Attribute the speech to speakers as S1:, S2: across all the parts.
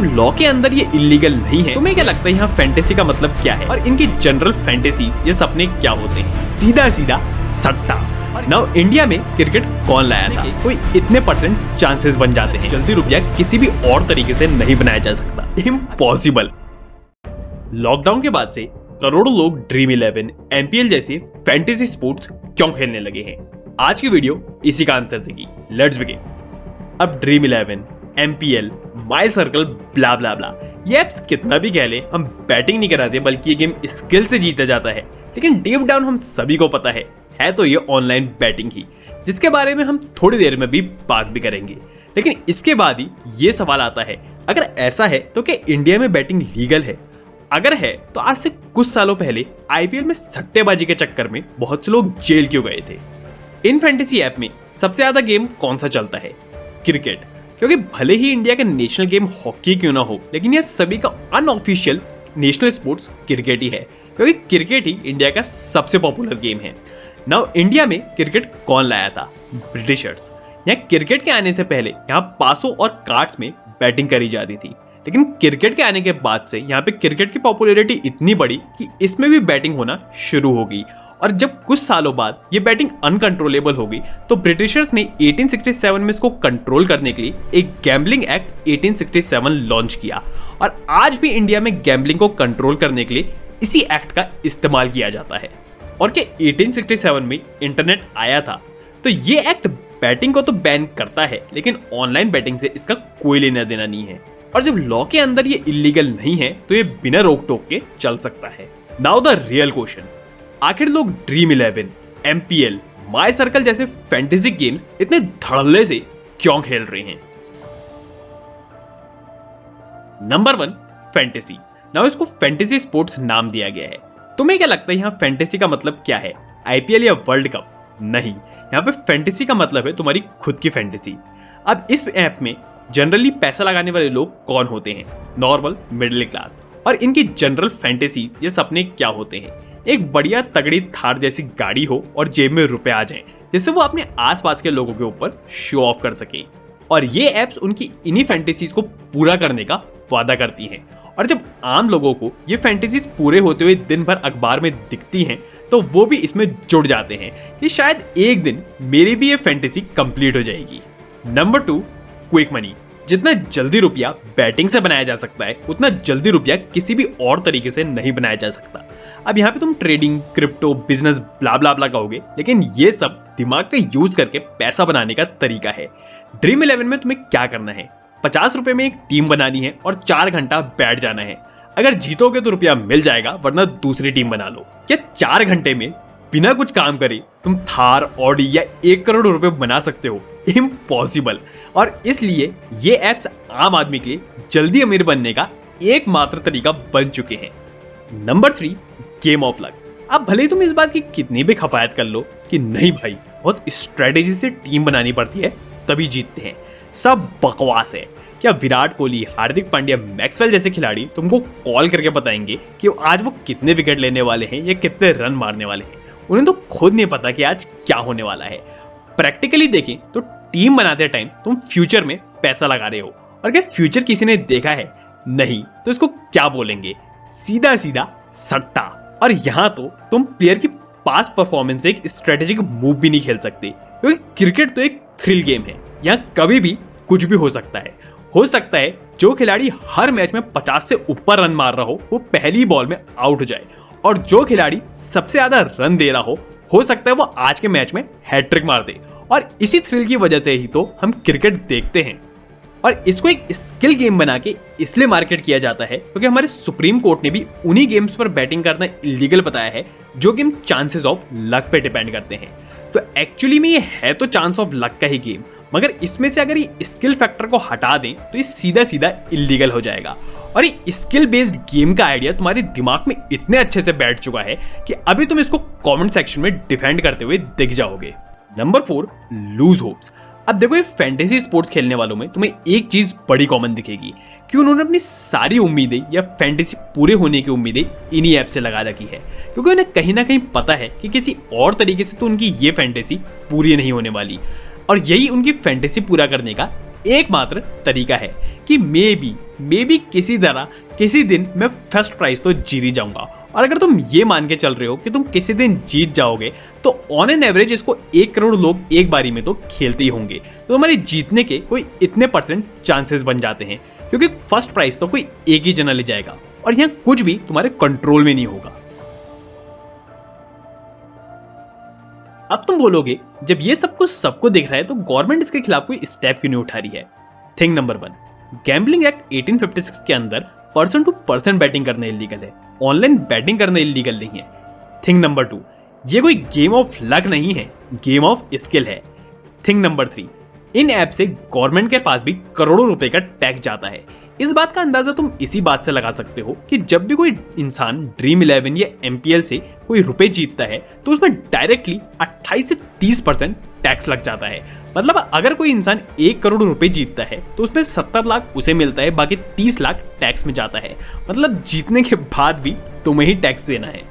S1: जब लॉ के अंदर ये इलीगल नहीं है, तुम्हें क्या लगता है यहाँ फैंटेसी का मतलब क्या है और इनकी जनरल फैंटेसी ये सपने क्या होते हैं? सीधा सीधा सट्टा। नाउ इंडिया में क्रिकेट कौन लाया था? कोई इतने परसेंट चांसेस बन जाते हैं, जल्दी रुपया किसी भी और तरीके से नहीं बनाया जा सकता, इम्पॉसिबल। लॉकडाउन के बाद से करोड़ों लोग ड्रीम 11, एमपीएल जैसे फैंटेसी स्पोर्ट्स क्यों खेलने लगे हैं? आज की वीडियो इसी का आंसर देगी। Let's begin. अब ड्रीम 11, एमपीएल, माई सर्कल, ब्ला ब्ला ब्ला, ये एप्स कितना भी कह ले, हम बैटिंग नहीं कराते बल्कि ये गेम स्किल से जीता जाता है। लेकिन डीप डाउन हम सभी को पता है तो ये ऑनलाइन बैटिंग ही, जिसके बारे में हम थोड़ी देर में भी बात भी करेंगे। लेकिन इसके बाद ही ये सवाल आता है, अगर ऐसा है तो क्या इंडिया में बैटिंग लीगल है? अगर है तो आज से कुछ सालों पहले आईपीएल में सट्टेबाजी के चक्कर में बहुत से लोग जेल क्यों गए थे? इन फैंटेसी ऐप में सबसे ज्यादा गेम कौन सा चलता है? क्रिकेट, क्योंकि भले ही इंडिया का नेशनल गेम हॉकी क्यों ना हो, लेकिन यह सभी का अनऑफिशियल नेशनल स्पोर्ट्स क्रिकेट ही है, क्योंकि क्रिकेट ही इंडिया का सबसे पॉपुलर गेम है। नाउ इंडिया में क्रिकेट कौन लाया था? ब्रिटिशर्स। यहाँ क्रिकेट के आने से पहले यहाँ पासों और कार्ड्स में बैटिंग करी जाती थी, लेकिन क्रिकेट के आने के बाद से यहाँ पे क्रिकेट की पॉपुलैरिटी इतनी बढ़ी कि इसमें भी बैटिंग होना शुरू हो गई। और जब कुछ सालों बाद ये बैटिंग अनकंट्रोलेबल हो गई तो ब्रिटिशर्स ने 1867 में इसको कंट्रोल करने के लिए एक गैम्बलिंग एक्ट 1867 लॉन्च किया। और आज भी इंडिया में गैम्बलिंग को कंट्रोल करने के लिए इसी एक्ट का इस्तेमाल किया जाता है। और क्या 1867 में इंटरनेट आया था तो ये एक्ट बैटिंग को तो बैन करता है, लेकिन ऑनलाइन बैटिंग से इसका कोई लेना देना नहीं है। और जब लॉ के अंदर ये इलीगल नहीं है तो ये बिना रोक टोक के चल सकता है। नाउ द रियल क्वेश्चन, आखिर लोग ड्रीम 11, एमपीएल, माई सर्कल जैसे फैंटेसी गेम्स इतने धड़ल्ले से क्यों खेल रहे हैं? Number 1, fantasy. नाउ इसको फैंटेसी स्पोर्ट्स नाम दिया गया है। तुम्हें क्या लगता है यहाँ फैंटेसी का मतलब क्या है? आईपीएल या वर्ल्ड कप? नहीं, यहाँ पे फैंटेसी का मतलब है तुम्हारी खुद की फैंटेसी। अब इस ऐप में जनरली पैसा लगाने वाले लोग कौन होते हैं? Normal middle class. और इनकी जनरल फैंटेसी ये सपने क्या होते हैं? एक बढ़िया तगड़ी थार जैसी गाड़ी हो और जेब में रुपए आ जाएं, जिससे वो अपने आसपास के लोगों के ऊपर शो ऑफ कर सके। और ये एप्स उनकी इन्हीं फैंटेसीज को पूरा करने का वादा करती हैं। और जब आम लोगों को ये फैंटेसीज पूरे होते हुए दिन भर अखबार में दिखती हैं तो वो भी इसमें जुड़ जाते हैं कि शायद एक दिन मेरी भी ये फैंटेसी कंप्लीट हो जाएगी। Number 2, quick money. जितना जल्दी रुपया बैटिंग से बनाया जा सकता है उतना जल्दी रुपया किसी भी और तरीके से नहीं बनाया जा सकता। अब यहाँ पे तुम ट्रेडिंग, क्रिप्टो, बिजनेस, ब्ला ब्ला ब्ला कहोगे, लेकिन ये सब दिमाग का यूज करके पैसा बनाने का तरीका है। ड्रीम 11 में तुम्हें क्या करना है? 50 रुपए में एक टीम बनानी है और 4 घंटा बैठ जाना है। अगर जीतोगे तो रुपया मिल जाएगा, वरना दूसरी टीम बना लो। क्या 4 घंटे में बिना कुछ काम करे तुम थार, ऑडी या 1 करोड़ रुपए बना सकते हो? इम्पॉसिबल। और इसलिए ये एप्स आम आदमी के लिए जल्दी अमीर बनने का एकमात्र तरीका बन चुके हैं। Number 3, game of luck. अब भले ही तुम इस बात की कितनी भी खपायत कर लो कि नहीं भाई, बहुत स्ट्रेटेजी से टीम बनानी पड़ती है तभी जीतते हैं, सब बकवास है। क्या विराट कोहली, हार्दिक पांड्या, मैक्सवेल जैसे खिलाड़ी तुमको कॉल करके बताएंगे कि आज वो कितने विकेट लेने वाले हैं या कितने रन मारने वाले हैं? उन्हें तो खुद नहीं पता कि आज क्या होने वाला है। प्रैक्टिकली देखें तो टीम बनाते टाइम तुम फ्यूचर में पैसा लगा रहे हो, और क्या फ्यूचर किसी ने देखा है? नहीं, तो इसको क्या बोलेंगे? सीधा सीधा सट्टा। और यहाँ तो तुम प्लेयर की पास्ट परफॉर्मेंस से एक स्ट्रेटेजिक मूव भी नहीं खेल सकते, क्योंकि क्रिकेट तो एक थ्रिल गेम है। यहाँ कभी भी कुछ भी हो सकता है। हो सकता है जो खिलाड़ी हर मैच में 50 से ऊपर रन मार रहा हो वो पहली बॉल में आउट हो जाए, और जो खिलाड़ी सबसे ज्यादा रन दे रहा हो सकता है वो आज के मैच में हैट्रिक मार दे। और इसी थ्रिल की वजह से ही तो हम क्रिकेट देखते हैं। और इसको एक स्किल गेम बना के इसलिए मार्केट किया जाता है क्योंकि हमारे सुप्रीम कोर्ट ने भी उन्हीं गेम्स पर बैटिंग करना इलीगल बताया है जो गेम चांसेस ऑफ लक पे डिपेंड करते हैं। तो एक्चुअली में ये है तो चांस ऑफ लक का ही गेम, मगर इसमें से अगर ये स्किल फैक्टर को हटा दें तो ये सीधा सीधा इलीगल हो जाएगा। और ये स्किल बेस्ड गेम का आइडिया तुम्हारे दिमाग में इतने अच्छे से बैठ चुका है कि अभी तुम इसको कमेंट सेक्शन में डिफेंड करते हुए दिख जाओगे। Number 4, lose hopes. अब देखो ये फैंटेसी स्पोर्ट्स खेलने वालों में तुम्हें एक चीज बड़ी कॉमन दिखेगी कि उन्होंने अपनी सारी उम्मीदें या फैंटेसी पूरे होने की उम्मीदें इन्हीं ऐप से लगा रखी है, क्योंकि उन्हें कहीं ना कहीं पता है कि किसी और तरीके से तो उनकी ये फैंटेसी पूरी नहीं होने वाली। और यही उनकी फैंटेसी पूरा करने का एकमात्र तरीका है कि मे बी किसी तरह किसी दिन मैं फर्स्ट प्राइज तो जीत ही जाऊंगा। और अगर तुम ये मान के चल रहे हो कि तुम किसी दिन जीत जाओगे तो ऑन एन एवरेज इसको 1 करोड़ लोग एक बारी में तो खेलते ही होंगे, तो तुम्हारे जीतने के कोई इतने % चांसेस बन जाते हैं, क्योंकि फर्स्ट प्राइज तो कोई एक ही जना ले जाएगा और यहाँ कुछ भी तुम्हारे कंट्रोल में नहीं होगा। अब तुम बोलोगे जब ये सब कुछ सबको दिख रहा है तो गवर्नमेंट इसके खिलाफ कोई स्टेप क्यों नहीं उठा रही है? थिंग नंबर 1, गैम्बलिंग एक्ट 1856 के अंदर पर्सन टू पर्सन बैटिंग करना इलीगल है, ऑनलाइन बैटिंग करना इलीगल नहीं है। थिंग नंबर 2, ये कोई गेम ऑफ लक नहीं है, गेम ऑफ स्किल है। थिंग नंबर 3, इन ऐप से गवर्नमेंट के पास भी करोड़ों रुपए का टैक्स जाता है। इस बात का अंदाजा तुम इसी बात से लगा सकते हो कि जब भी कोई इंसान ड्रीम 11 या MPL से कोई रुपए जीतता है तो उसमें डायरेक्टली 28 से 30% टैक्स लग जाता है। मतलब अगर कोई इंसान 1 करोड़ रुपए जीतता है तो उसमें 70 लाख उसे मिलता है, बाकी 30 लाख टैक्स में जाता है। मतलब जीतने के बाद भी तुम्हें ही टैक्स देना है।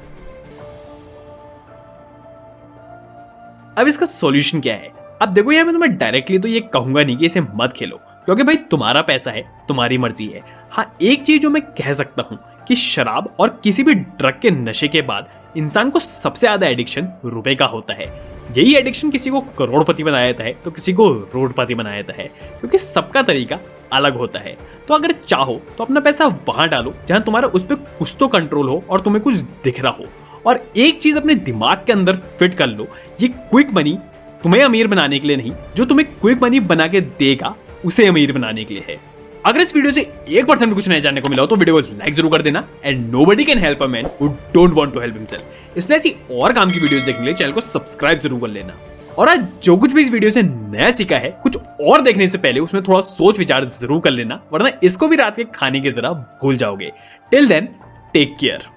S1: अब इसका सॉल्यूशन क्या है? अब देखो यहाँ मैं तुम्हें डायरेक्टली तो ये कहूंगा नहीं कि इसे मत खेलो, क्योंकि भाई तुम्हारा पैसा है, तुम्हारी मर्जी है। हाँ, एक चीज जो मैं कह सकता हूँ कि शराब और किसी भी ड्रग के नशे के बाद इंसान को सबसे ज्यादा एडिक्शन रुपए का होता है। यही एडिक्शन किसी को करोड़पति बना देता है तो किसी को रोडपति बना देता है, क्योंकि सबका तरीका अलग होता है। तो अगर चाहो तो अपना पैसा वहां डालो जहां तुम्हारा उस पर कुछ तो कंट्रोल हो और तुम्हें कुछ दिख रहा हो। और एक चीज अपने दिमाग के अंदर फिट कर लो, ये क्विक मनी तुम्हें अमीर बनाने के लिए नहीं, जो तुम्हें क्विक मनी बना के देगा उसे अमीर बनाने के लिए है। अगर इस वीडियो से 1% भी कुछ नया जानने को मिला हो तो वीडियो को लाइक जरूर कर देना। And nobody can help a man who don't want to help himself. इसलिए ऐसी और काम की वीडियोस देखने के लिए चैनल को सब्सक्राइब जरूर कर लेना। और आज जो कुछ भी इस वीडियो से नया सीखा है, कुछ और देखने से पहले उसमें थोड़ा सोच विचार जरूर कर लेना, वरना इसको भी रात के खाने की तरह भूल जाओगे। Till then, take care.